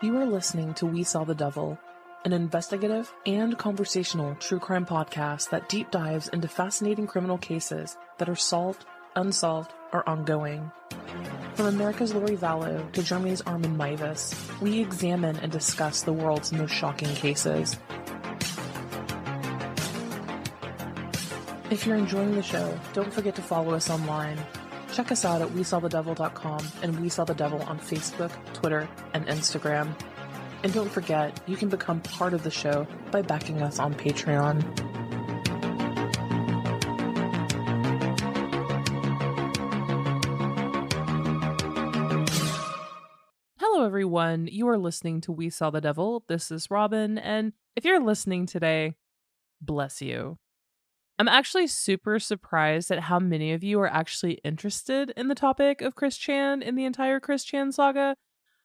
You are listening to We Saw the Devil, an investigative and conversational true crime podcast that deep dives into fascinating criminal cases that are solved, unsolved, or ongoing. From America's Lori Vallow to Germany's Armin Meiwes, we examine and discuss the world's most shocking cases. If you're enjoying the show, don't forget to follow us online. Check us out at WeSawTheDevil.com and We Saw the Devil on Facebook, Twitter, and Instagram. And don't forget, you can become part of the show by backing us on Patreon. Hello everyone, you are listening to We Saw the Devil. This is Robin, and if you're listening today, bless you. I'm actually super surprised at how many of you are actually interested in the topic of Chris Chan in the entire Chris Chan saga,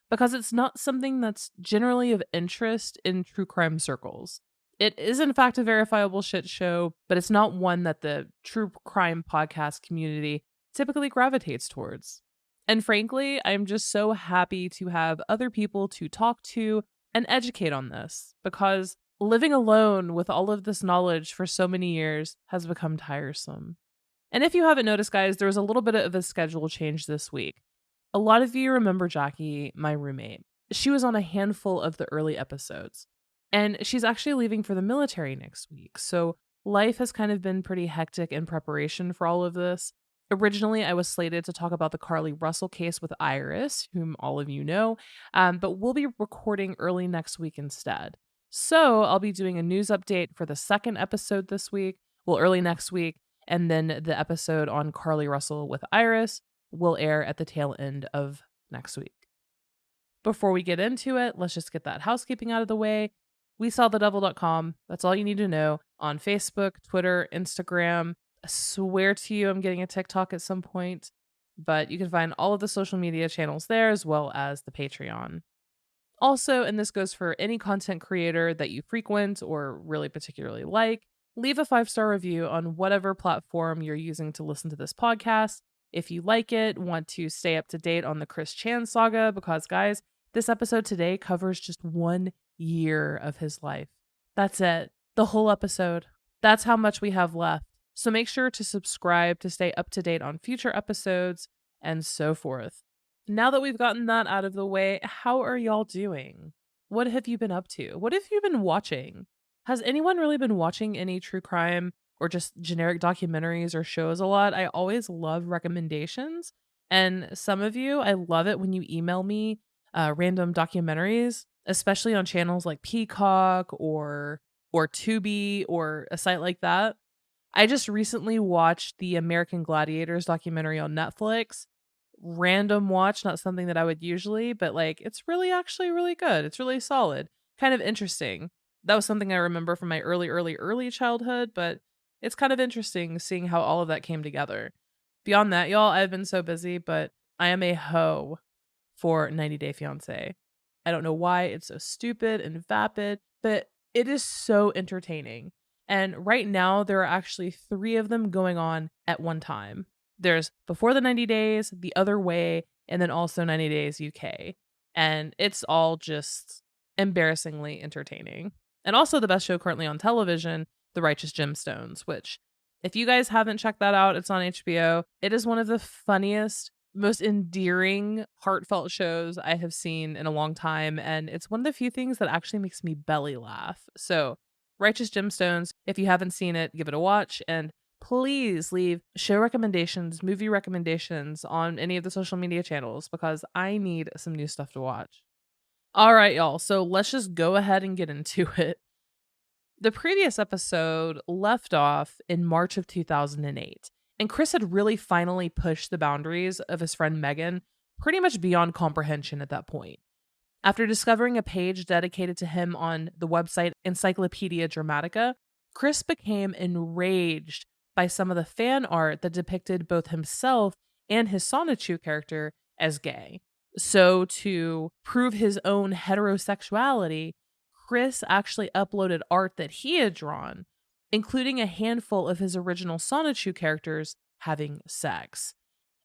because it's not something that's generally of interest in true crime circles. It is in fact a verifiable shit show, but it's not one that the true crime podcast community typically gravitates towards. And frankly, I'm just so happy to have other people to talk to and educate on this, because living alone with all of this knowledge for so many years has become tiresome. And if you haven't noticed, guys, there was a little bit of a schedule change this week. A lot of you remember Jackie, my roommate. She was on a handful of the early episodes, and she's actually leaving for the military next week. So life has kind of been pretty hectic in preparation for all of this. Originally, I was slated to talk about the Carly Russell case with Iris, whom all of you know, but we'll be recording early next week instead. So I'll be doing a news update for the second episode this week, early next week, and then the episode on Carly Russell with Iris will air at the tail end of next week. Before we get into it, let's just get that housekeeping out of the way. WeSawTheDevil.com, that's all you need to know, on Facebook, Twitter, Instagram. I swear to you I'm getting a TikTok at some point, but you can find all of the social media channels there as well as the Patreon. Also, and this goes for any content creator that you frequent or really particularly like, leave a 5-star review on whatever platform you're using to listen to this podcast. If you like it, want to stay up to date on the Chris Chan saga, because guys, this episode today covers just 1 year of his life. That's it. The whole episode. That's how much we have left. So make sure to subscribe to stay up to date on future episodes and so forth. Now that we've gotten that out of the way, how are y'all doing? What have you been up to? What have you been watching? Has anyone really been watching any true crime or just generic documentaries or shows a lot? I always love recommendations. And some of you, I love it when you email me random documentaries, especially on channels like Peacock or Tubi or a site like that. I just recently watched the American Gladiators documentary on Netflix. Random watch, not something that I would usually, but like it's really actually really good. It's really solid, kind of interesting. That was something I remember from my early childhood, but it's kind of interesting seeing how all of that came together. Beyond that, y'all, I've been so busy, but I am a hoe for 90 Day Fiancé. I don't know why it's so stupid and vapid, but it is so entertaining. And right now, there are actually 3 of them going on at one time. There's Before the 90 Days, The Other Way, and then also 90 Days UK. And it's all just embarrassingly entertaining. And also the best show currently on television, The Righteous Gemstones, which, if you guys haven't checked that out, it's on HBO. It is one of the funniest, most endearing, heartfelt shows I have seen in a long time. And it's one of the few things that actually makes me belly laugh. So, Righteous Gemstones, if you haven't seen it, give it a watch. And please leave show recommendations, movie recommendations on any of the social media channels, because I need some new stuff to watch. All right, y'all. So let's just go ahead and get into it. The previous episode left off in March of 2008, and Chris had really finally pushed the boundaries of his friend Megan pretty much beyond comprehension at that point. After discovering a page dedicated to him on the website Encyclopedia Dramatica, Chris became enraged by some of the fan art that depicted both himself and his Sonichu character as gay. So to prove his own heterosexuality, Chris actually uploaded art that he had drawn, including a handful of his original Sonichu characters having sex,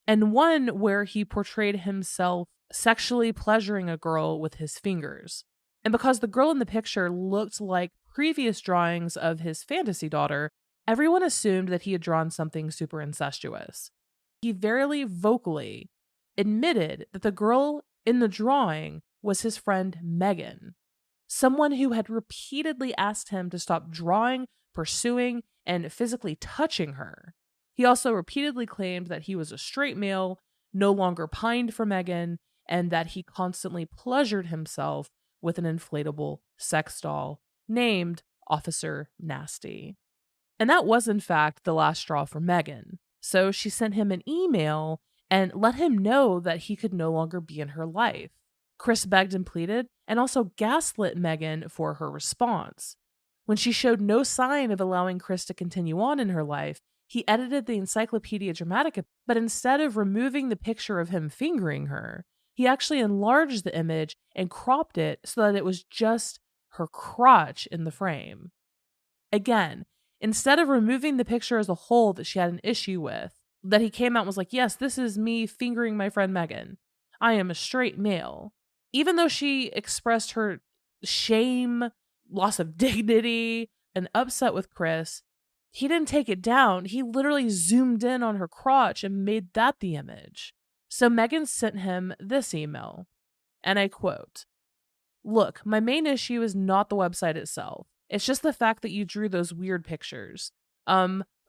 and one where he portrayed himself sexually pleasuring a girl with his fingers. And because the girl in the picture looked like previous drawings of his fantasy daughter, everyone assumed that he had drawn something super incestuous. He very vocally admitted that the girl in the drawing was his friend Megan, someone who had repeatedly asked him to stop drawing, pursuing, and physically touching her. He also repeatedly claimed that he was a straight male, no longer pined for Megan, and that he constantly pleasured himself with an inflatable sex doll named Officer Nasty. And that was, in fact, the last straw for Megan. So she sent him an email and let him know that he could no longer be in her life. Chris begged and pleaded and also gaslit Megan for her response. When she showed no sign of allowing Chris to continue on in her life, he edited the Encyclopedia Dramatica, but instead of removing the picture of him fingering her, he actually enlarged the image and cropped it so that it was just her crotch in the frame. Again, instead of removing the picture as a whole that she had an issue with, that he came out and was like, yes, this is me fingering my friend Megan. I am a straight male. Even though she expressed her shame, loss of dignity, and upset with Chris, he didn't take it down. He literally zoomed in on her crotch and made that the image. So Megan sent him this email, and I quote, "Look, my main issue is not the website itself. It's just the fact that you drew those weird pictures.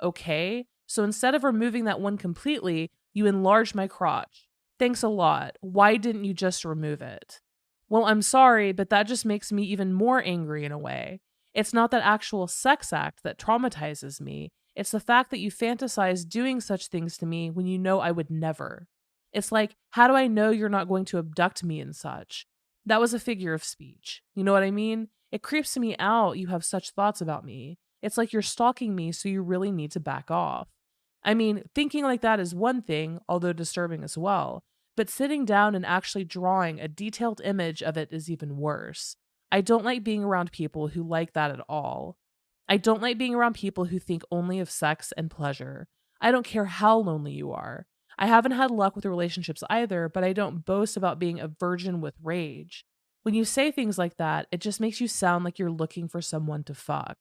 Okay. So instead of removing that one completely, you enlarged my crotch. Thanks a lot. Why didn't you just remove it?" Well, I'm sorry, but that just makes me even more angry in a way. It's not that actual sex act that traumatizes me. It's the fact that you fantasize doing such things to me when you know I would never. It's like, how do I know you're not going to abduct me and such? That was a figure of speech. You know what I mean? It creeps me out you have such thoughts about me. It's like you're stalking me, so you really need to back off. I mean, thinking like that is one thing, although disturbing as well, but sitting down and actually drawing a detailed image of it is even worse. I don't like being around people who like that at all. I don't like being around people who think only of sex and pleasure. I don't care how lonely you are. I haven't had luck with relationships either, but I don't boast about being a virgin with rage. When you say things like that, it just makes you sound like you're looking for someone to fuck.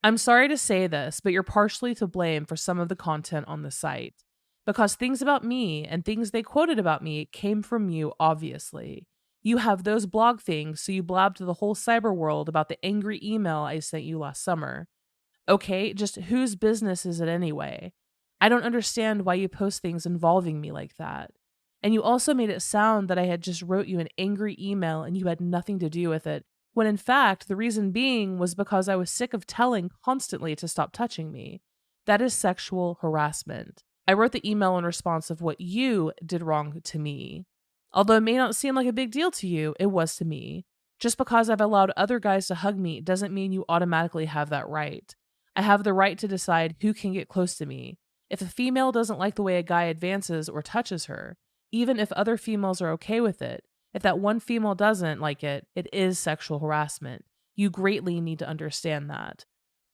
I'm sorry to say this, but you're partially to blame for some of the content on the site. Because things about me and things they quoted about me came from you, obviously. You have those blog things, so you blabbed to the whole cyber world about the angry email I sent you last summer. Okay, just whose business is it anyway? I don't understand why you post things involving me like that. And you also made it sound that I had just wrote you an angry email and you had nothing to do with it, when in fact, the reason being was because I was sick of telling constantly to stop touching me. That is sexual harassment. I wrote the email in response of what you did wrong to me. Although it may not seem like a big deal to you, it was to me. Just because I've allowed other guys to hug me doesn't mean you automatically have that right. I have the right to decide who can get close to me. If a female doesn't like the way a guy advances or touches her, even if other females are okay with it, if that one female doesn't like it, it is sexual harassment. You greatly need to understand that.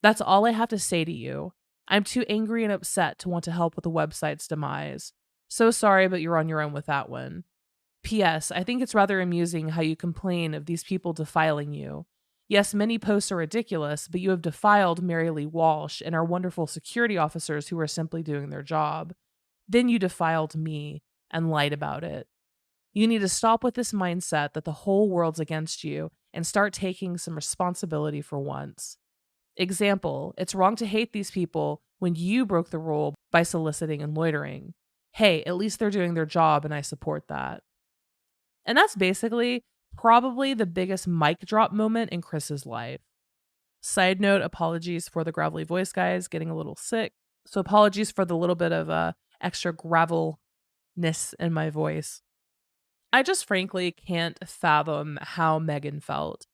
That's all I have to say to you. I'm too angry and upset to want to help with the website's demise. So sorry, but you're on your own with that one. P.S. I think it's rather amusing how you complain of these people defiling you. Yes, many posts are ridiculous, but you have defiled Mary Lee Walsh and our wonderful security officers who are simply doing their job. Then you defiled me and lied about it. You need to stop with this mindset that the whole world's against you and start taking some responsibility for once. Example, it's wrong to hate these people when you broke the rule by soliciting and loitering. Hey, at least they're doing their job and I support that. And that's basically probably the biggest mic drop moment in Chris's life. Side note, apologies for the gravelly voice, guys, getting a little sick. So apologies for the little bit of extra gravelness in my voice. I just frankly can't fathom how Megan felt.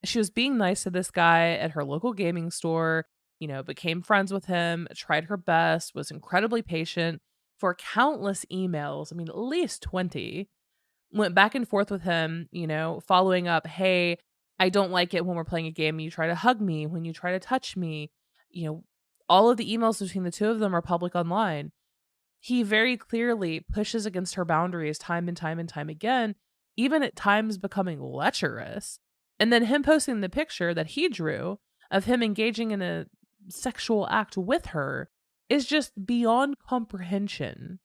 She was being nice to this guy at her local gaming store, became friends with him, tried her best, was incredibly patient for countless emails. I mean, at least 20. Went back and forth with him, following up, hey, I don't like it when we're playing a game and you try to hug me, when you try to touch me. All of the emails between the two of them are public online. He very clearly pushes against her boundaries time and time and time again even at times becoming lecherous. And then him posting the picture that he drew of him engaging in a sexual act with her is just beyond comprehension.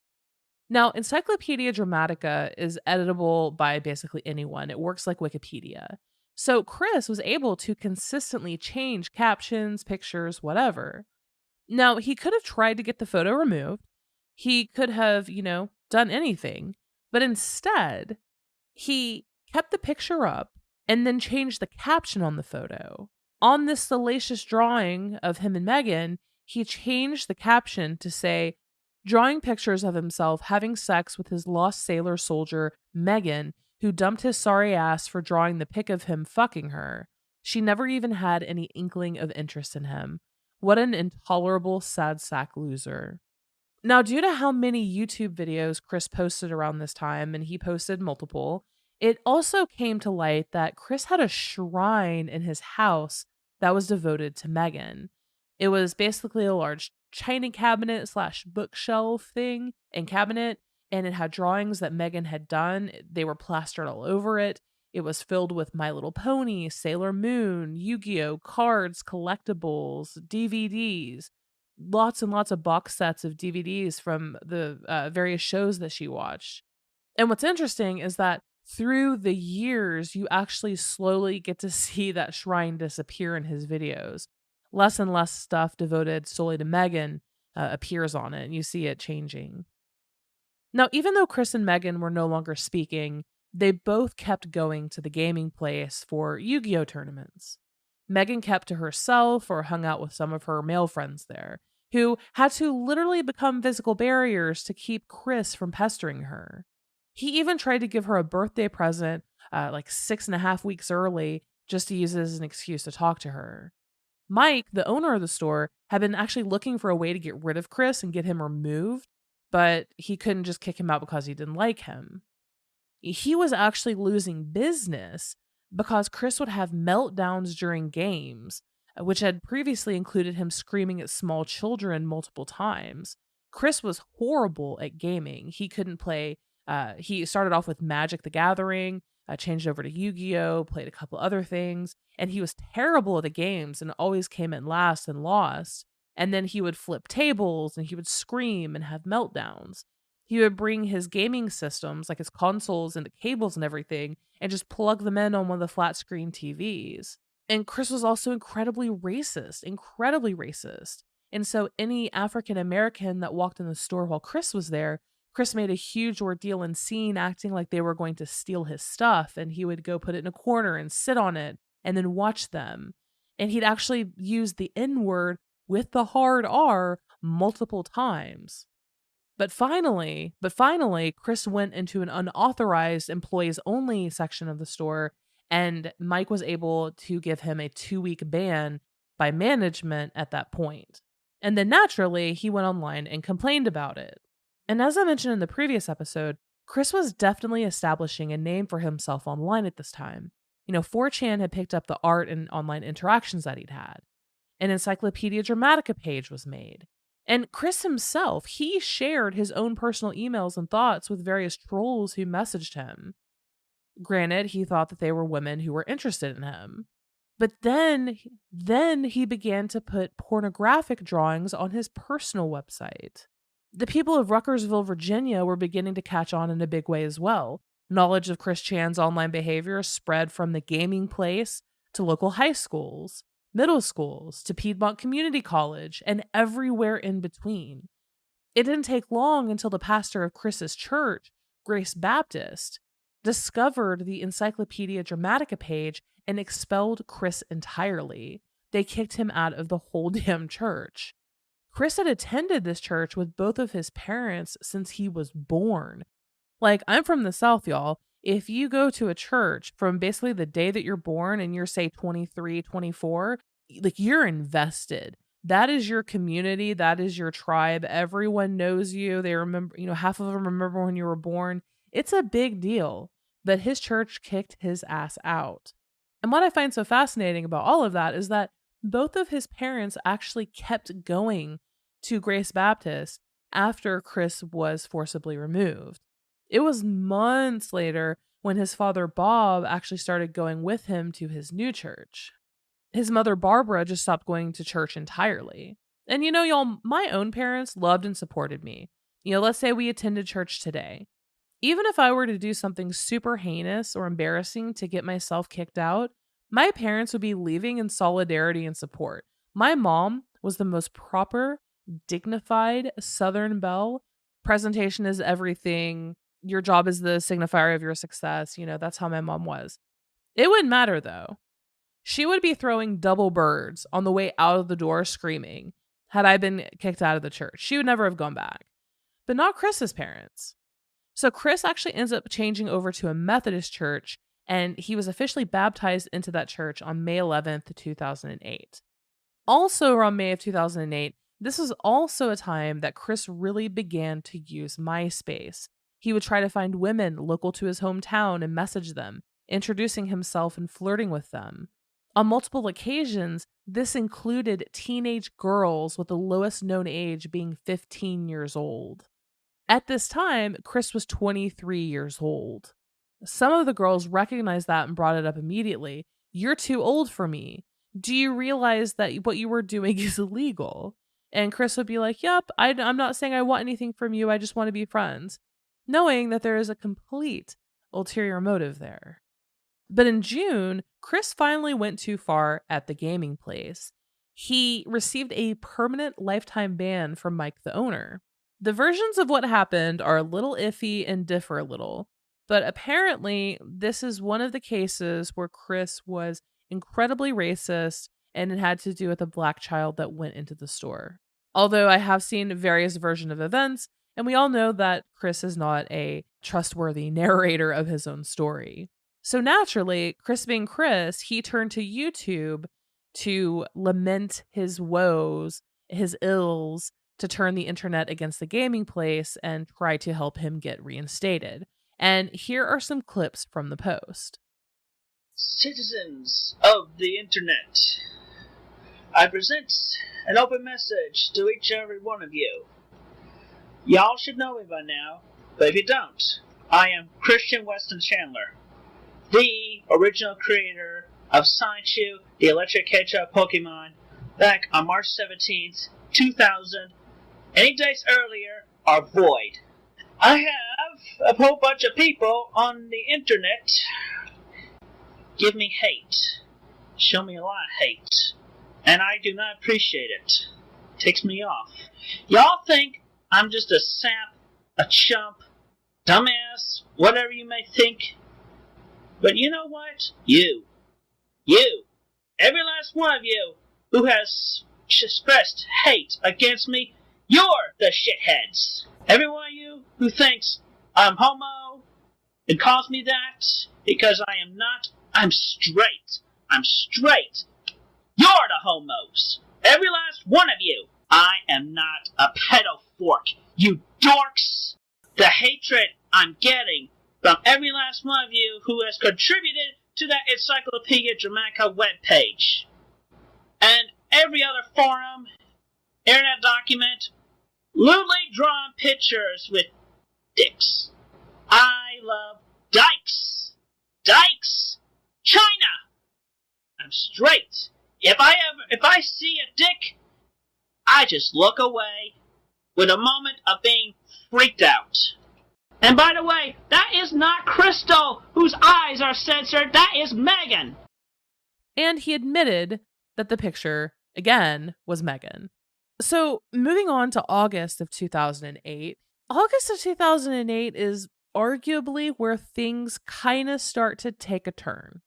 Now, Encyclopedia Dramatica is editable by basically anyone. It works like Wikipedia. So Chris was able to consistently change captions, pictures, whatever. Now, he could have tried to get the photo removed. He could have, done anything. But instead, he kept the picture up and then changed the caption on the photo. On this salacious drawing of him and Megan, he changed the caption to say, drawing pictures of himself having sex with his lost sailor soldier, Megan, who dumped his sorry ass for drawing the pic of him fucking her. She never even had any inkling of interest in him. What an intolerable sad sack loser. Now, due to how many YouTube videos Chris posted around this time, and he posted multiple, it also came to light that Chris had a shrine in his house that was devoted to Megan. It was basically a large china cabinet slash bookshelf thing and cabinet, and it had drawings that Megan had done. They were plastered all over it. It was filled with My Little Pony, Sailor Moon, Yu-Gi-Oh, cards, collectibles, DVDs, lots and lots of box sets of DVDs from the various shows that she watched. And what's interesting is that through the years, you actually slowly get to see that shrine disappear in his videos. Less and less stuff devoted solely to Megan appears on it, and you see it changing. Now, even though Chris and Megan were no longer speaking, they both kept going to the gaming place for Yu-Gi-Oh tournaments. Megan kept to herself or hung out with some of her male friends there, who had to literally become physical barriers to keep Chris from pestering her. He even tried to give her a birthday present like 6.5 weeks early just to use it as an excuse to talk to her. Mike, the owner of the store, had been actually looking for a way to get rid of Chris and get him removed, but he couldn't just kick him out because he didn't like him. He was actually losing business because Chris would have meltdowns during games, which had previously included him screaming at small children multiple times. Chris was horrible at gaming. He couldn't play. He started off with Magic the Gathering, changed over to Yu-Gi-Oh, played a couple other things, and he was terrible at the games and always came in last and lost. And then he would flip tables and he would scream and have meltdowns. He would bring his gaming systems, like his consoles and the cables and everything, and just plug them in on one of the flat screen TVs. And Chris was also incredibly racist. And so any African American that walked in the store while Chris was there, Chris made a huge ordeal and scene acting like they were going to steal his stuff, and he would go put it in a corner and sit on it and then watch them. And he'd actually use the N-word with the hard R multiple times. But finally, Chris went into an unauthorized employees only section of the store, and Mike was able to give him a 2-week ban by management at that point. And then naturally, he went online and complained about it. And as I mentioned in the previous episode, Chris was definitely establishing a name for himself online at this time. 4chan had picked up the art and online interactions that he'd had. An Encyclopedia Dramatica page was made. And Chris himself, he shared his own personal emails and thoughts with various trolls who messaged him. Granted, he thought that they were women who were interested in him. But then he began to put pornographic drawings on his personal website. The people of Ruckersville, Virginia were beginning to catch on in a big way as well. Knowledge of Chris Chan's online behavior spread from the gaming place to local high schools, middle schools, to Piedmont Community College, and everywhere in between. It didn't take long until the pastor of Chris's church, Grace Baptist, discovered the Encyclopedia Dramatica page and expelled Chris entirely. They kicked him out of the whole damn church. Chris had attended this church with both of his parents since he was born. Like, I'm from the South, y'all. If you go to a church from basically the day that you're born and you're, say, 23, 24, like, you're invested. That is your community. That is your tribe. Everyone knows you. They remember, half of them remember when you were born. It's a big deal. But his church kicked his ass out. And what I find so fascinating about all of that is that both of his parents actually kept going to Grace Baptist after Chris was forcibly removed. It was months later when his father Bob actually started going with him to his new church. His mother Barbara just stopped going to church entirely. And y'all, my own parents loved and supported me. Let's say we attended church today. Even if I were to do something super heinous or embarrassing to get myself kicked out, my parents would be leaving in solidarity and support. My mom was the most proper, dignified Southern belle. Presentation is everything. Your job is the signifier of your success. That's how my mom was. It wouldn't matter though. She would be throwing double birds on the way out of the door screaming had I been kicked out of the church. She would never have gone back. But not Chris's parents. So Chris actually ends up changing over to a Methodist church, and he was officially baptized into that church on May 11th, 2008. Also around May of 2008, this was also a time that Chris really began to use MySpace. He would try to find women local to his hometown and message them, introducing himself and flirting with them. On multiple occasions, this included teenage girls with the lowest known age being 15 years old. At this time, Chris was 23 years old. Some of the girls recognized that and brought it up immediately. "You're too old for me. Do you realize that what you were doing is illegal?" And Chris would be like, "Yep, I'm not saying I want anything from you. I just want to be friends," knowing that there is a complete ulterior motive there. But in June, Chris finally went too far at the gaming place. He received a permanent lifetime ban from Mike, the owner. The versions of what happened are a little iffy and differ a little, but apparently this is one of the cases where Chris was incredibly racist and it had to do with a black child that went into the store. Although I have seen various versions of events, and we all know that Chris is not a trustworthy narrator of his own story. So naturally, Chris being Chris, he turned to YouTube to lament his woes, his ills, to turn the internet against the gaming place and try to help him get reinstated. And here are some clips from the post. "Citizens of the internet, I present an open message to each and every one of you. Y'all should know me by now, but if you don't, I am Christian Weston Chandler, the original creator of Saichu, the electric hedgehog Pokemon, back on March 17th, 2000. Any dates earlier are void. I have a whole bunch of people on the internet give me hate, show me a lot of hate, and I do not appreciate it. Ticks me off. Y'all think I'm just a sap, a chump, dumbass, whatever you may think. But you know what? You, every last one of you who has expressed hate against me, you're the shitheads. Every one of you who thinks I'm homo and calls me that because I am not, I'm straight. You're the homos. Every last one of you. I am not a pedophork, you dorks. The hatred I'm getting from every last one of you who has contributed to that Encyclopedia Dramatica webpage. And every other forum, internet document, lewdly drawn pictures with dicks. I love dykes. China. I'm straight. If I see a dick, I just look away with a moment of being freaked out. And by the way, that is not Crystal, whose eyes are censored. That is Megan. And he admitted that the picture, again, was Megan. So moving on to August of 2008. August of 2008 is arguably where things kind of start to take a turn.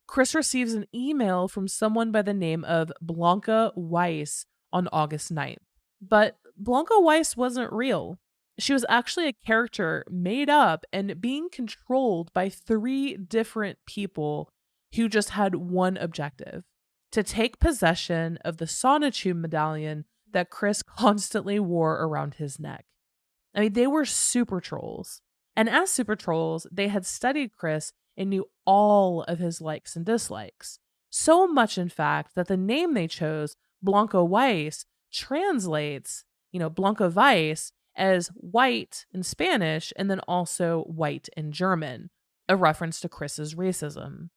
Chris receives an email from someone by the name of Blanca Weiss on August 9th. But Blanca Weiss wasn't real. She was actually a character made up and being controlled by 3 different people who just had one objective: to take possession of the Sonichu medallion that Chris constantly wore around his neck. I mean, they were super trolls. And as super trolls, they had studied Chris and knew all of his likes and dislikes. So much, in fact, that the name they chose, Blanca Weiss, translates, Blanca Weiss, as white in Spanish and then also white in German. a reference to Chris's racism.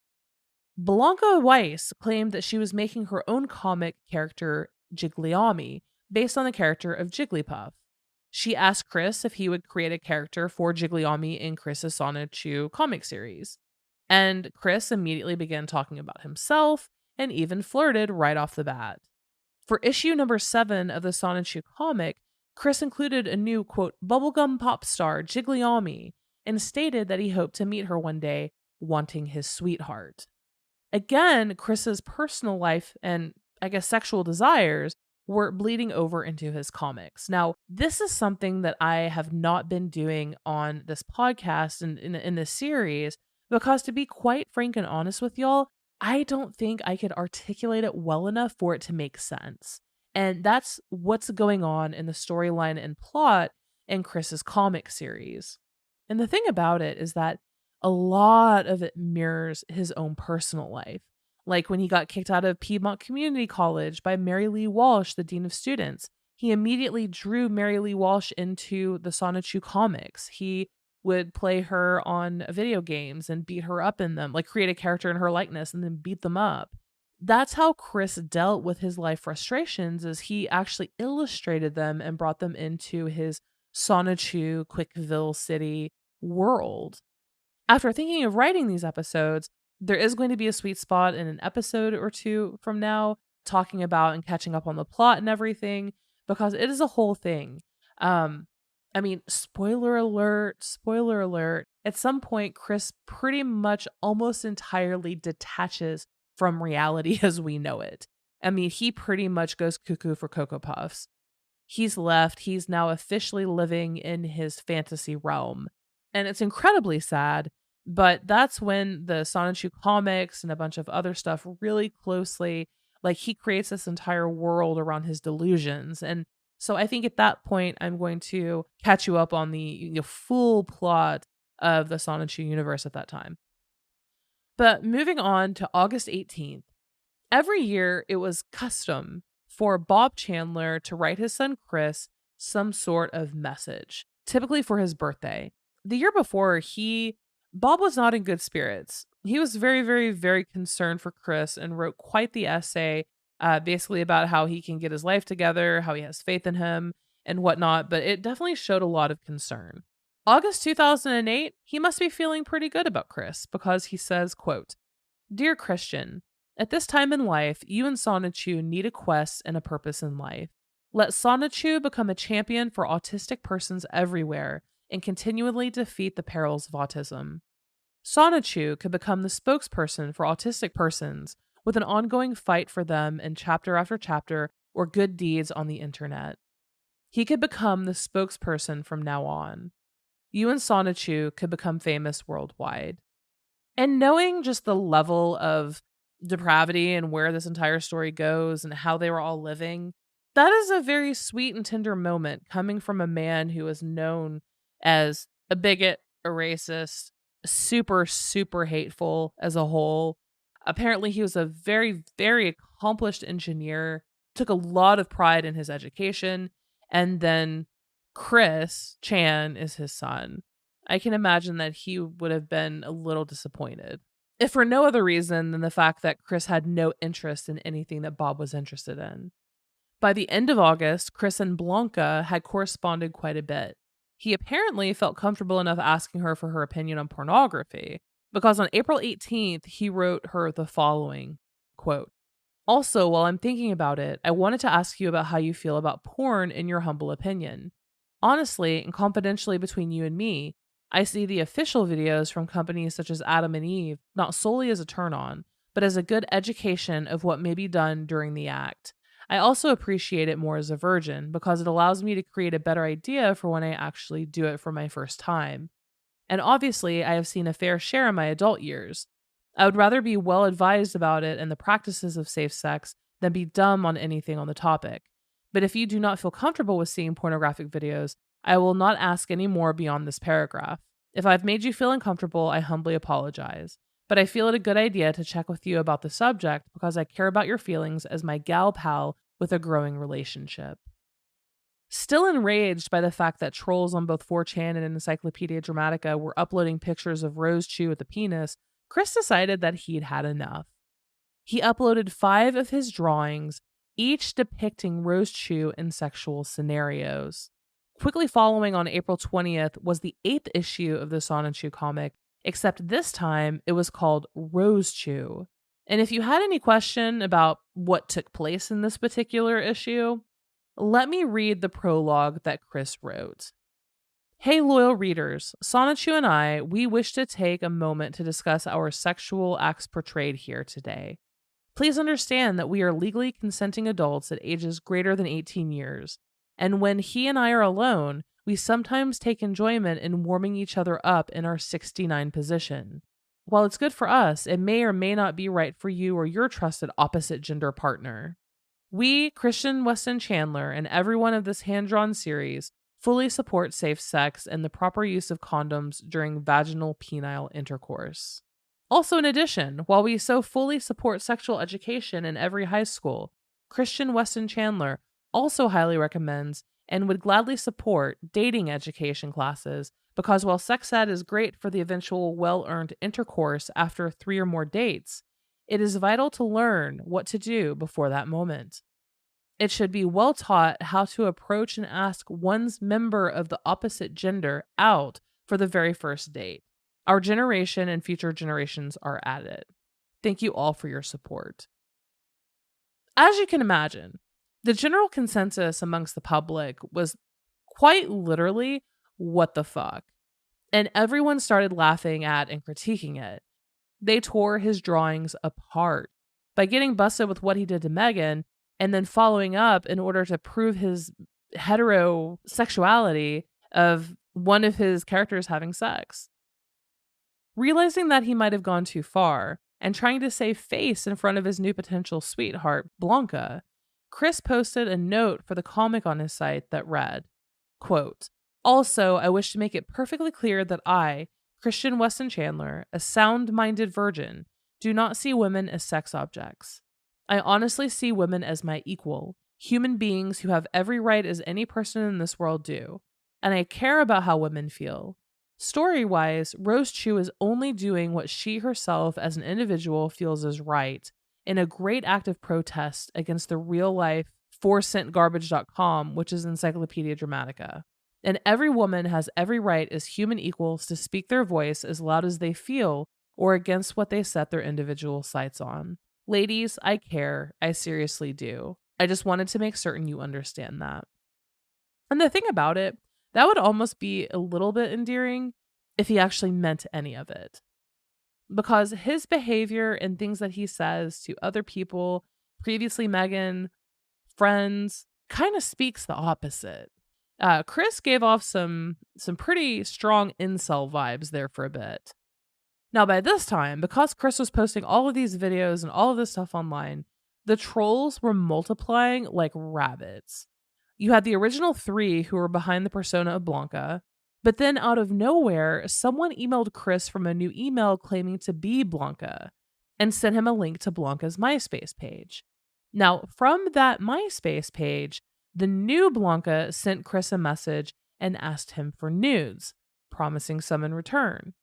Blanca Weiss claimed that she was making her own comic character Jigglyami based on the character of Jigglypuff. She asked Chris if he would create a character for Jigglyami in Chris's Sonichu comic series. And Chris immediately began talking about himself and even flirted right off the bat. For issue number 7 of the Sonichu comic, Chris included a new, quote, bubblegum pop star, Jigglyami, and stated that he hoped to meet her one day, wanting his sweetheart. Again, Chris's personal life and, I guess, sexual desires were bleeding over into his comics. Now, this is something that I have not been doing on this podcast and in this series, because to be quite frank and honest with y'all, I don't think I could articulate it well enough for it to make sense. And that's what's going on in the storyline and plot in Chris's comic series. And the thing about it is that a lot of it mirrors his own personal life. Like when he got kicked out of Piedmont Community College by Mary Lee Walsh, the dean of students, he immediately drew Mary Lee Walsh into the Sonichu comics. He would play her on video games and beat her up in them, like create a character in her likeness and then beat them up. That's how Chris dealt with his life frustrations, is he actually illustrated them and brought them into his Sonichu Quickville City world. After thinking of writing these episodes, there is going to be a sweet spot in an episode or two from now talking about and catching up on the plot and everything, because it is a whole thing. I mean, spoiler alert. At some point, Chris pretty much almost entirely detaches from reality as we know it. I mean, he pretty much goes cuckoo for Cocoa Puffs. He's left. He's now officially living in his fantasy realm. And it's incredibly sad, but that's when the Sonichu comics and a bunch of other stuff really closely, like he creates this entire world around his delusions. And so I think at that point, I'm going to catch you up on the full plot of the Sonichu universe at that time. But moving on to August 18th, every year it was custom for Bob Chandler to write his son Chris some sort of message, typically for his birthday. The year before, Bob was not in good spirits. He was very, very, very concerned for Chris and wrote quite the essay, basically about how he can get his life together, how he has faith in him, and whatnot, but it definitely showed a lot of concern. August 2008, he must be feeling pretty good about Chris, because he says, quote, "Dear Christian, at this time in life, you and Sonichu need a quest and a purpose in life. Let Sonichu become a champion for autistic persons everywhere and continually defeat the perils of autism. Sonichu could become the spokesperson for autistic persons with an ongoing fight for them in chapter after chapter or good deeds on the internet. He could become the spokesperson from now on. You and Sonichu could become famous worldwide." And knowing just the level of depravity and where this entire story goes and how they were all living, that is a very sweet and tender moment coming from a man who is known as a bigot, a racist, super, super hateful as a whole. Apparently, he was a very, very accomplished engineer, took a lot of pride in his education, and then Chris Chan is his son. I can imagine that he would have been a little disappointed, if for no other reason than the fact that Chris had no interest in anything that Bob was interested in. By the end of August, Chris and Blanca had corresponded quite a bit. He apparently felt comfortable enough asking her for her opinion on pornography, because on April 18th, he wrote her the following, quote, "Also, while I'm thinking about it, I wanted to ask you about how you feel about porn in your humble opinion. Honestly, and confidentially between you and me, I see the official videos from companies such as Adam and Eve not solely as a turn-on, but as a good education of what may be done during the act. I also appreciate it more as a virgin because it allows me to create a better idea for when I actually do it for my first time. And obviously, I have seen a fair share in my adult years. I would rather be well advised about it and the practices of safe sex than be dumb on anything on the topic. But if you do not feel comfortable with seeing pornographic videos, I will not ask any more beyond this paragraph. If I've made you feel uncomfortable, I humbly apologize. But I feel it a good idea to check with you about the subject because I care about your feelings as my gal pal with a growing relationship." Still enraged by the fact that trolls on both 4chan and Encyclopedia Dramatica were uploading pictures of Rose Chew with a penis, Chris decided that he'd had enough. He uploaded 5 of his drawings, each depicting Rose Chew in sexual scenarios. Quickly following on April 20th was the 8th issue of the Sonichu comic, except this time it was called Rose Chew. And if you had any question about what took place in this particular issue, let me read the prologue that Chris wrote. Hey, loyal readers, Sonichu and I, we wish to take a moment to discuss our sexual acts portrayed here today. Please understand that we are legally consenting adults at ages greater than 18 years, and when he and I are alone, we sometimes take enjoyment in warming each other up in our 69 position. While it's good for us, it may or may not be right for you or your trusted opposite gender partner. We, Christian Weston Chandler, and everyone of this hand-drawn series fully support safe sex and the proper use of condoms during vaginal penile intercourse. Also, in addition, while we so fully support sexual education in every high school, Christian Weston Chandler also highly recommends and would gladly support dating education classes because while sex ed is great for the eventual well-earned intercourse after 3 or more dates, it is vital to learn what to do before that moment. It should be well taught how to approach and ask one's member of the opposite gender out for the very first date. Our generation and future generations are at it. Thank you all for your support. As you can imagine, the general consensus amongst the public was quite literally, what the fuck? And everyone started laughing at and critiquing it. They tore his drawings apart by getting busted with what he did to Megan and then following up in order to prove his heterosexuality of one of his characters having sex. Realizing that he might have gone too far and trying to save face in front of his new potential sweetheart, Blanca, Chris posted a note for the comic on his site that read, quote, "Also, I wish to make it perfectly clear that I, Christian Weston Chandler, a sound-minded virgin, do not see women as sex objects. I honestly see women as my equal, human beings who have every right as any person in this world do, and I care about how women feel. Story-wise, Rose Chew is only doing what she herself as an individual feels is right, in a great act of protest against the real-life 4centgarbage.com, which is Encyclopedia Dramatica. And every woman has every right as human equals to speak their voice as loud as they feel or against what they set their individual sights on. Ladies, I care. I seriously do. I just wanted to make certain you understand that." And the thing about it, that would almost be a little bit endearing if he actually meant any of it. Because his behavior and things that he says to other people, previously Megan, friends, kind of speaks the opposite. Chris gave off some pretty strong incel vibes there for a bit. Now, by this time, because Chris was posting all of these videos and all of this stuff online, the trolls were multiplying like rabbits. You had the original 3 who were behind the persona of Blanca, but then out of nowhere, someone emailed Chris from a new email claiming to be Blanca and sent him a link to Blanca's MySpace page. Now, from that MySpace page, the new Blanca sent Chris a message and asked him for nudes, promising some in return.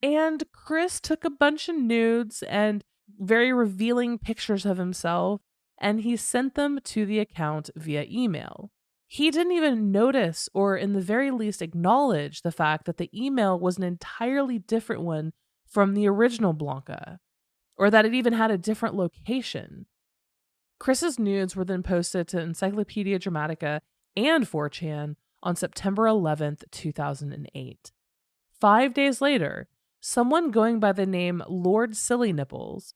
And Chris took a bunch of nudes and very revealing pictures of himself, and he sent them to the account via email. He didn't even notice or in the very least acknowledge the fact that the email was an entirely different one from the original Blanca, or that it even had a different location. Chris's nudes were then posted to Encyclopedia Dramatica and 4chan on September 11th, 2008. 5 days later, someone going by the name Lord Silly Nipples,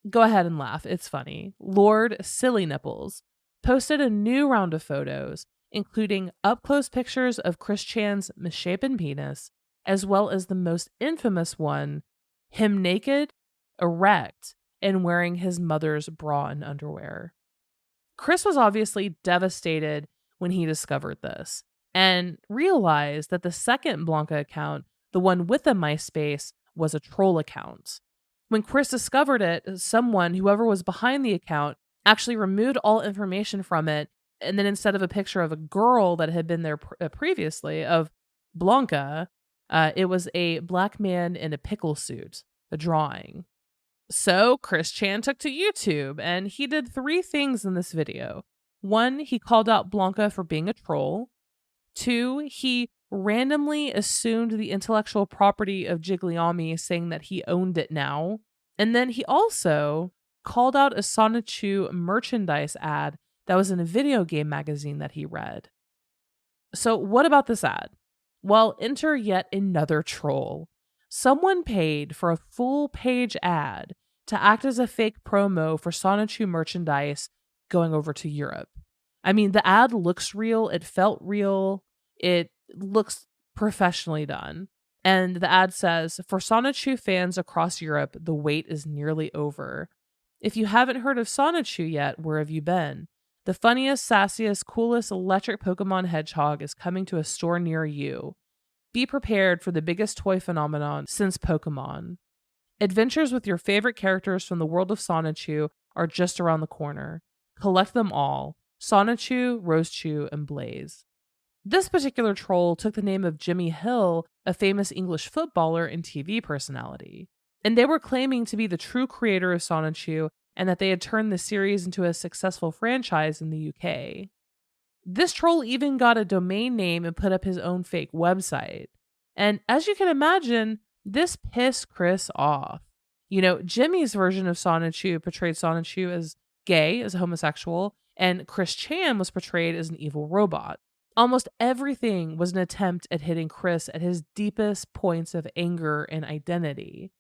go ahead and laugh, it's funny, Lord Silly Nipples, posted a new round of photos, including up-close pictures of Chris Chan's misshapen penis, as well as the most infamous one, him naked, erect, and wearing his mother's bra and underwear. Chris was obviously devastated when he discovered this, and realized that the second Blanca account, the one with the MySpace, was a troll account. When Chris discovered it, whoever was behind the account, actually removed all information from it And then instead of a picture of a girl that had been there previously of Blanca, it was a black man in a pickle suit, a drawing. So Chris Chan took to YouTube and he did three things in this video. One, he called out Blanca for being a troll. Two, he randomly assumed the intellectual property of Jigglyami, saying that he owned it now. And then he also called out a Sonichu merchandise ad that was in a video game magazine that he read. So, what about this ad? Well, enter yet another troll. Someone paid for a full page ad to act as a fake promo for Sonichu merchandise going over to Europe. I mean, the ad looks real, it felt real, it looks professionally done. And the ad says, for Sonichu fans across Europe, the wait is nearly over. If you haven't heard of Sonichu yet, where have you been? The funniest, sassiest, coolest electric Pokemon hedgehog is coming to a store near you. Be prepared for the biggest toy phenomenon since Pokemon. Adventures with your favorite characters from the world of Sonichu are just around the corner. Collect them all. Sonichu, Rosechu, and Blaze. This particular troll took the name of Jimmy Hill, a famous English footballer and TV personality. And they were claiming to be the true creator of Sonichu and that they had turned the series into a successful franchise in the UK. This troll even got a domain name and put up his own fake website. And as you can imagine, this pissed Chris off. You know, Jimmy's version of Sonichu portrayed Sonichu as gay, as a homosexual, and Chris Chan was portrayed as an evil robot. Almost everything was an attempt at hitting Chris at his deepest points of anger and identity.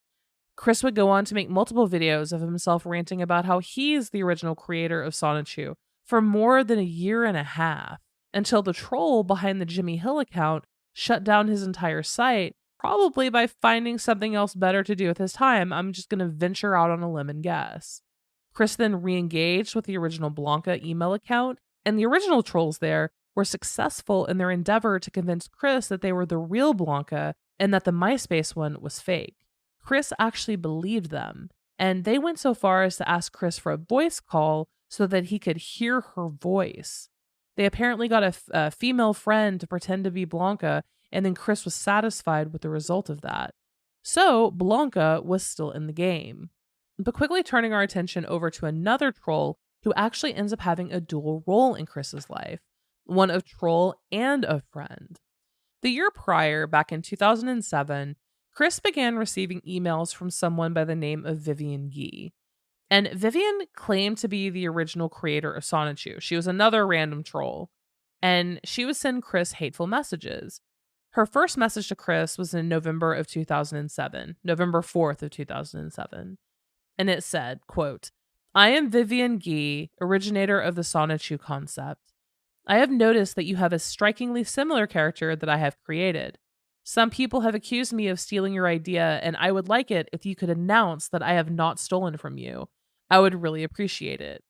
Chris would go on to make multiple videos of himself ranting about how he's the original creator of Sonichu for more than a year and a half, until the troll behind the Jimmy Hill account shut down his entire site, probably by finding something else better to do with his time. I'm just going to venture out on a limb and guess. Chris then re-engaged with the original Blanca email account, and the original trolls there were successful in their endeavor to convince Chris that they were the real Blanca and that the MySpace one was fake. Chris actually believed them, and they went so far as to ask Chris for a voice call so that he could hear her voice. They apparently got a female friend to pretend to be Blanca, and then Chris was satisfied with the result of that. So Blanca was still in the game. But quickly turning our attention over to another troll who actually ends up having a dual role in Chris's life, one of troll and of friend. The year prior, back in 2007, Chris began receiving emails from someone by the name of Vivian Yee. And Vivian claimed to be the original creator of Sonichu. She was another random troll. And she would send Chris hateful messages. Her first message to Chris was in November of 2007, November 4th of 2007. And it said, quote, I am Vivian Yee, originator of the Sonichu concept. I have noticed that you have a strikingly similar character that I have created. Some people have accused me of stealing your idea, and I would like it if you could announce that I have not stolen from you. I would really appreciate it.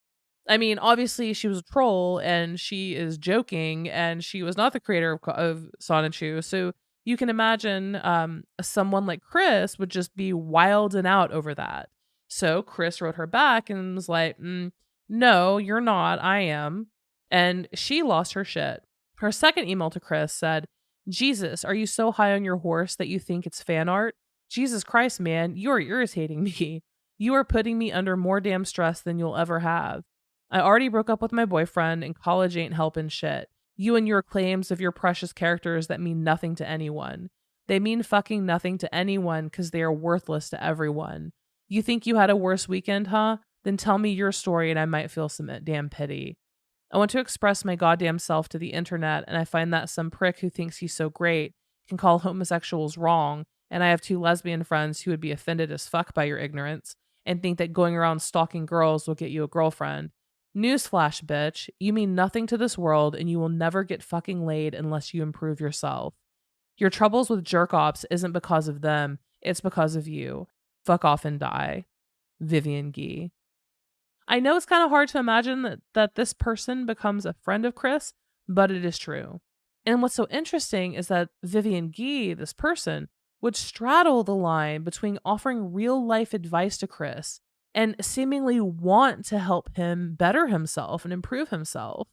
I mean, obviously, she was a troll, and she is joking, and she was not the creator of Sonichu, so you can imagine someone like Chris would just be wilding out over that. So Chris wrote her back and was like, no, you're not, I am. And she lost her shit. Her second email to Chris said, Jesus, are you so high on your horse that you think it's fan art? Jesus Christ, man, you are irritating me. You are putting me under more damn stress than you'll ever have. I already broke up with my boyfriend and college ain't helping shit. You and your claims of your precious characters that mean nothing to anyone. They mean fucking nothing to anyone because they are worthless to everyone. You think you had a worse weekend, huh? Then tell me your story and I might feel some damn pity. I want to express my goddamn self to the internet, and I find that some prick who thinks he's so great can call homosexuals wrong, and I have two lesbian friends who would be offended as fuck by your ignorance and think that going around stalking girls will get you a girlfriend. Newsflash, bitch, you mean nothing to this world and you will never get fucking laid unless you improve yourself. Your troubles with jerk-offs isn't because of them, it's because of you. Fuck off and die. Vivian Yee. I know it's kind of hard to imagine that this person becomes a friend of Chris, but it is true. And what's so interesting is that Vivian Yee, this person, would straddle the line between offering real life advice to Chris and seemingly want to help him better himself and improve himself.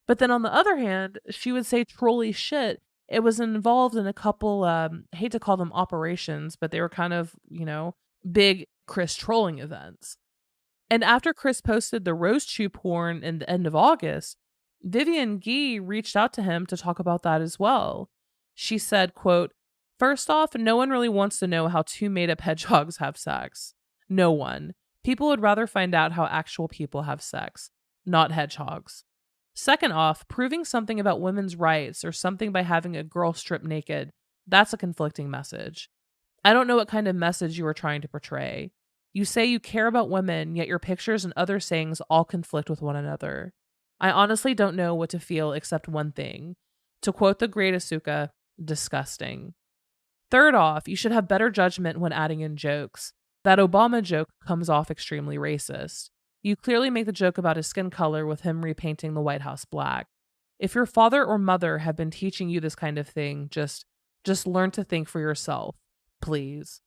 But then on the other hand, she would say trolly shit. It was involved in a couple, I hate to call them operations, but they were kind of, big Chris trolling events. And after Chris posted the Rose Chew porn in the end of August, Vivian Gee reached out to him to talk about that as well. She said, quote, "First off, no one really wants to know how two made up hedgehogs have sex. No one. People would rather find out how actual people have sex, not hedgehogs. Second off, proving something about women's rights or something by having a girl strip naked, that's a conflicting message. I don't know what kind of message you are trying to portray. You say you care about women, yet your pictures and other sayings all conflict with one another. I honestly don't know what to feel except one thing. To quote the great Asuka, disgusting. Third off, you should have better judgment when adding in jokes. That Obama joke comes off extremely racist. You clearly make the joke about his skin color with him repainting the White House black. If your father or mother have been teaching you this kind of thing, just learn to think for yourself. Please.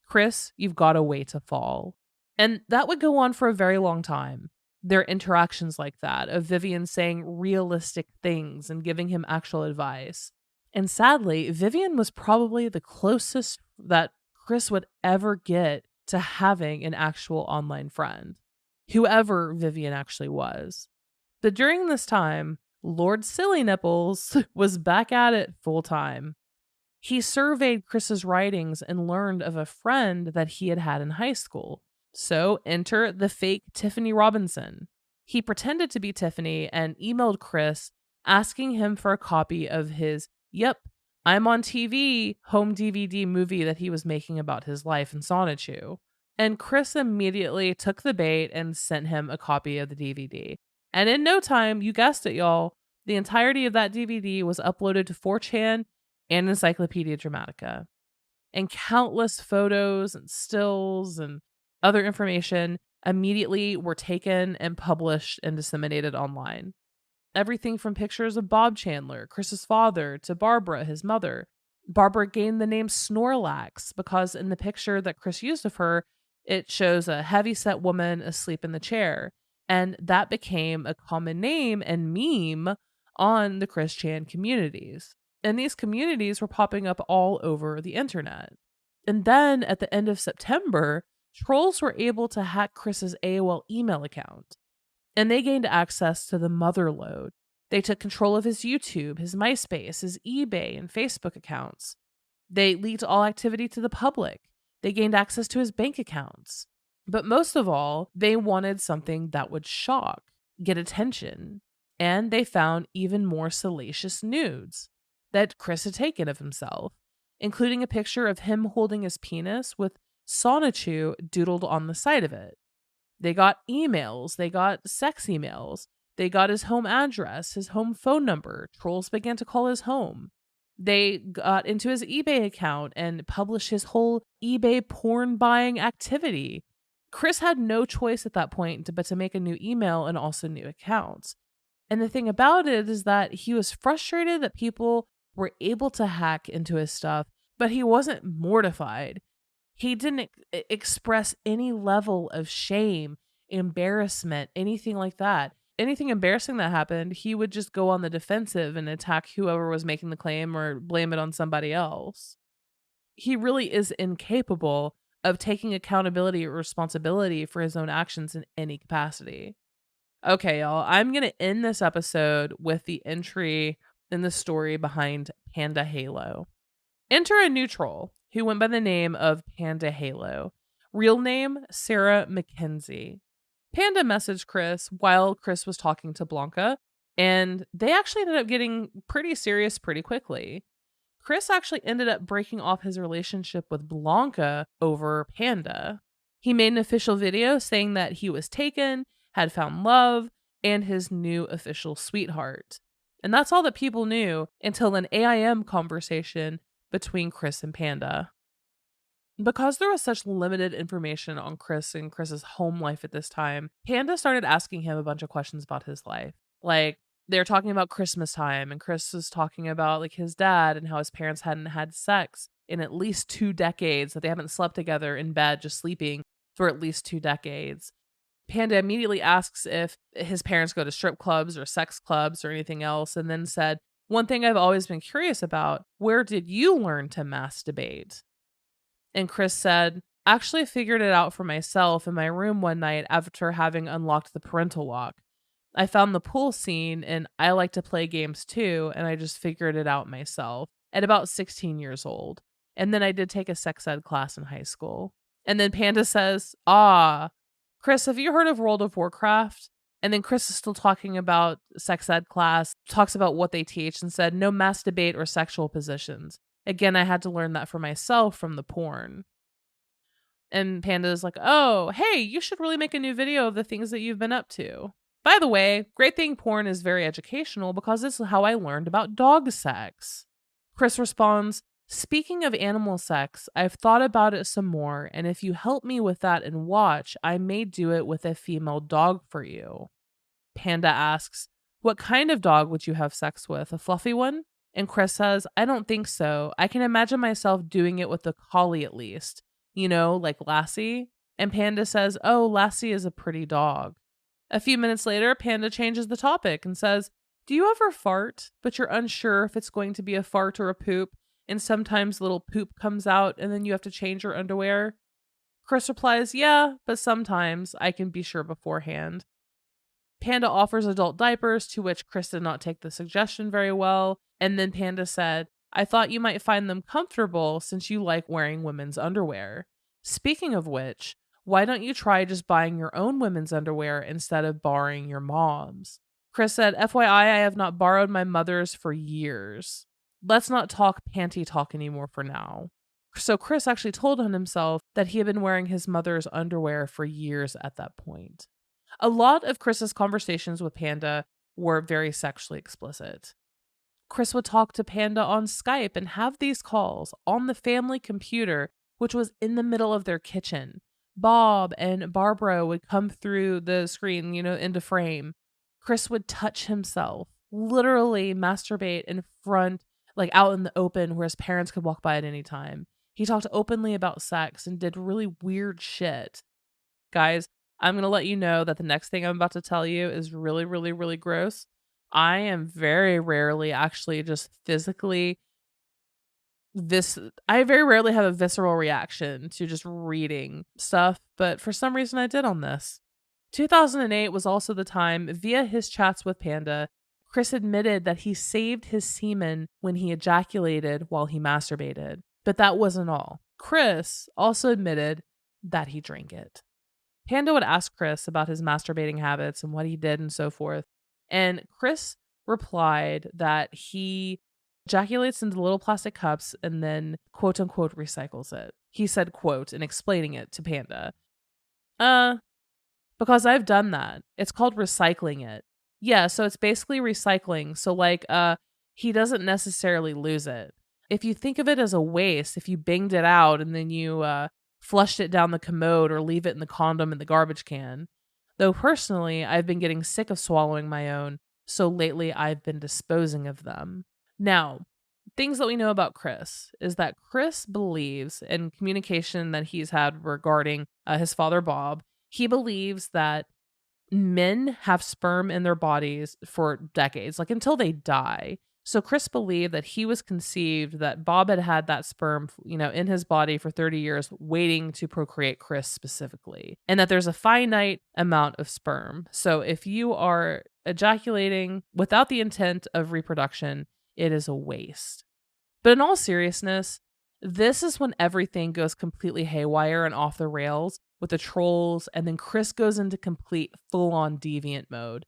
Chris, you've got a way to fall." And that would go on for a very long time. There are interactions like that, of Vivian saying realistic things and giving him actual advice. And sadly, Vivian was probably the closest that Chris would ever get to having an actual online friend, whoever Vivian actually was. But during this time, Lord Silly Nipples was back at it full time. He surveyed Chris's writings and learned of a friend that he had had in high school. So enter the fake Tiffany Robinson. He pretended to be Tiffany and emailed Chris asking him for a copy of his "Yep, I'm on TV" home DVD movie that he was making about his life in Sonichu. And Chris immediately took the bait and sent him a copy of the DVD. And in no time, you guessed it, y'all, the entirety of that DVD was uploaded to 4chan and Encyclopedia Dramatica. And countless photos and stills and other information immediately were taken and published and disseminated online. Everything from pictures of Bob Chandler, Chris's father, to Barbara, his mother. Barbara gained the name Snorlax because in the picture that Chris used of her, it shows a heavyset woman asleep in the chair. And that became a common name and meme on the Chris Chan communities. And these communities were popping up all over the internet. And then at the end of September, trolls were able to hack Chris's AOL email account. And they gained access to the motherlode. They took control of his YouTube, his MySpace, his eBay, and Facebook accounts. They leaked all activity to the public. They gained access to his bank accounts. But most of all, they wanted something that would shock, get attention. And they found even more salacious nudes that Chris had taken of himself, including a picture of him holding his penis with Sonichu doodled on the side of it. They got emails, they got sex emails, they got his home address, his home phone number. Trolls began to call his home. They got into his eBay account and published his whole eBay porn buying activity. Chris had no choice at that point but to make a new email and also new accounts. And the thing about it is that he was frustrated that people were able to hack into his stuff, but he wasn't mortified. He didn't express any level of shame, embarrassment, anything like that. Anything embarrassing that happened, he would just go on the defensive and attack whoever was making the claim or blame it on somebody else. He really is incapable of taking accountability or responsibility for his own actions in any capacity. Okay, y'all, I'm going to end this episode with the entry in the story behind Panda Halo. Enter a new troll who went by the name of Panda Halo. Real name, Sarah McKenzie. Panda messaged Chris while Chris was talking to Blanca, and they actually ended up getting pretty serious pretty quickly. Chris actually ended up breaking off his relationship with Blanca over Panda. He made an official video saying that he was taken, had found love, and his new official sweetheart. And that's all that people knew until an AIM conversation between Chris and Panda. Because there was such limited information on Chris and Chris's home life at this time, Panda started asking him a bunch of questions about his life. Like, they're talking about Christmas time, and Chris was talking about like his dad and how his parents hadn't had sex in at least 2 decades, that they haven't slept together in bed, just sleeping for at least 2 decades. Panda immediately asks if his parents go to strip clubs or sex clubs or anything else, and then said, "One thing I've always been curious about, where did you learn to masturbate?" And Chris said, "Actually figured it out for myself in my room one night after having unlocked the parental lock. I found the pool scene and I like to play games too, and I just figured it out myself at about 16 years old. And then I did take a sex ed class in high school." And then Panda says, "Ah, Chris, have you heard of World of Warcraft?" And then Chris is still talking about sex ed class, talks about what they teach, and said, "No masturbate or sexual positions. Again, I had to learn that for myself from the porn." And Panda's like, "Oh, hey, you should really make a new video of the things that you've been up to. By the way, great thing porn is very educational because this is how I learned about dog sex." Chris responds, "Speaking of animal sex, I've thought about it some more, and if you help me with that and watch, I may do it with a female dog for you." Panda asks, "What kind of dog would you have sex with? A fluffy one?" And Chris says, "I don't think so. I can imagine myself doing it with a collie at least. You know, like Lassie." And Panda says, "Oh, Lassie is a pretty dog." A few minutes later, Panda changes the topic and says, "Do you ever fart, but you're unsure if it's going to be a fart or a poop, and sometimes little poop comes out and then you have to change your underwear?" Chris replies, "Yeah, but sometimes I can be sure beforehand." Panda offers adult diapers, to which Chris did not take the suggestion very well. And then Panda said, "I thought you might find them comfortable since you like wearing women's underwear. Speaking of which, why don't you try just buying your own women's underwear instead of borrowing your mom's?" Chris said, "FYI, I have not borrowed my mother's for years. Let's not talk panty talk anymore for now." So Chris actually told on himself that he had been wearing his mother's underwear for years at that point. A lot of Chris's conversations with Panda were very sexually explicit. Chris would talk to Panda on Skype and have these calls on the family computer, which was in the middle of their kitchen. Bob and Barbara would come through the screen, into frame. Chris would touch himself, literally masturbate in front, like out in the open where his parents could walk by at any time. He talked openly about sex and did really weird shit. Guys, I'm going to let you know that the next thing I'm about to tell you is really, really, really gross. I am very rarely actually just physically I very rarely have a visceral reaction to just reading stuff, but for some reason I did on this. 2008 was also the time, via his chats with Panda, Chris admitted that he saved his semen when he ejaculated while he masturbated. But that wasn't all. Chris also admitted that he drank it. Panda would ask Chris about his masturbating habits and what he did and so forth. And Chris replied that he ejaculates into little plastic cups and then quote unquote recycles it. He said, quote, and explaining it to Panda, because I've done that. It's called recycling it. Yeah, so it's basically recycling. So he doesn't necessarily lose it. If you think of it as a waste, if you banged it out and then you flushed it down the commode or leave it in the condom in the garbage can. Though personally, I've been getting sick of swallowing my own, so lately I've been disposing of them. Now, things that we know about Chris is that Chris believes in communication that he's had regarding his father, Bob. He believes that men have sperm in their bodies for decades, like until they die. So Chris believed that he was conceived, that Bob had had that sperm, in his body for 30 years, waiting to procreate Chris specifically, and that there's a finite amount of sperm. So if you are ejaculating without the intent of reproduction, it is a waste. But in all seriousness, this is when everything goes completely haywire and off the rails with the trolls, and then Chris goes into complete full-on deviant mode.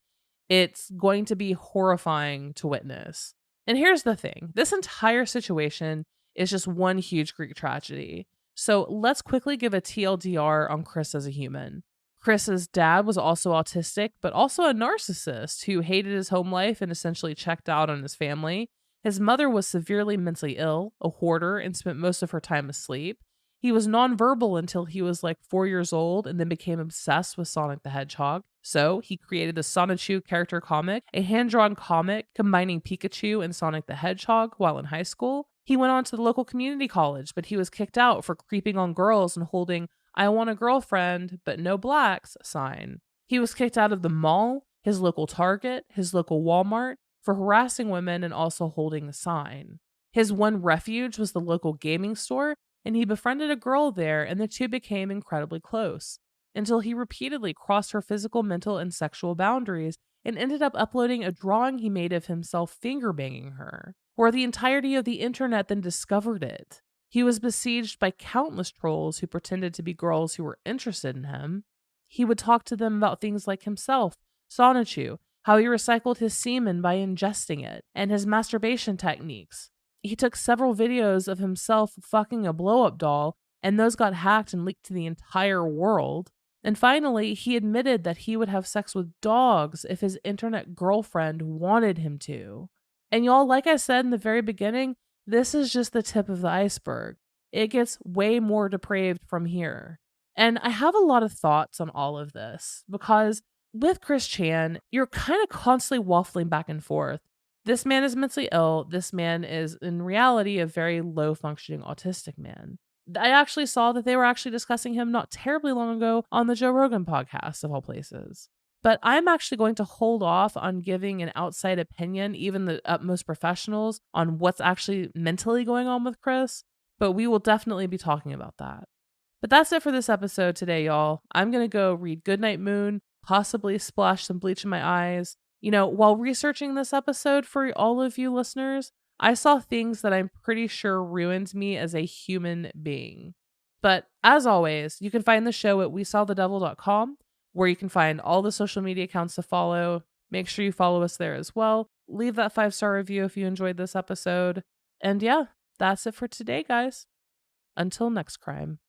It's going to be horrifying to witness. And here's the thing. This entire situation is just one huge Greek tragedy. So let's quickly give a TLDR on Chris as a human. Chris's dad was also autistic, but also a narcissist who hated his home life and essentially checked out on his family. His mother was severely mentally ill, a hoarder, and spent most of her time asleep. He was nonverbal until he was like 4 years old and then became obsessed with Sonic the Hedgehog. So he created the Sonichu character comic, a hand-drawn comic combining Pikachu and Sonic the Hedgehog while in high school. He went on to the local community college, but he was kicked out for creeping on girls and holding "I want a girlfriend, but no blacks" sign. He was kicked out of the mall, his local Target, his local Walmart for harassing women and also holding a sign. His one refuge was the local gaming store, and he befriended a girl there, and the two became incredibly close until he repeatedly crossed her physical, mental, and sexual boundaries and ended up uploading a drawing he made of himself finger banging her, where the entirety of the internet then discovered it. He was besieged by countless trolls who pretended to be girls who were interested in him. He would talk to them about things like himself, Sonichu, how he recycled his semen by ingesting it, and his masturbation techniques. He took several videos of himself fucking a blow up doll, and those got hacked and leaked to the entire world. And finally, he admitted that he would have sex with dogs if his internet girlfriend wanted him to. And y'all, like I said in the very beginning, this is just the tip of the iceberg. It gets way more depraved from here. And I have a lot of thoughts on all of this because with Chris Chan, you're kind of constantly waffling back and forth. This man is mentally ill. This man is, in reality, a very low functioning autistic man. I actually saw that they were actually discussing him not terribly long ago on the Joe Rogan podcast, of all places. But I'm actually going to hold off on giving an outside opinion, even the utmost professionals, on what's actually mentally going on with Chris. But we will definitely be talking about that. But that's it for this episode today, y'all. I'm going to go read Goodnight Moon, possibly splash some bleach in my eyes. You know, while researching this episode for all of you listeners, I saw things that I'm pretty sure ruined me as a human being. But as always, you can find the show at wesawthedevil.com, where you can find all the social media accounts to follow. Make sure you follow us there as well. Leave that 5-star review if you enjoyed this episode. And yeah, that's it for today, guys. Until next crime.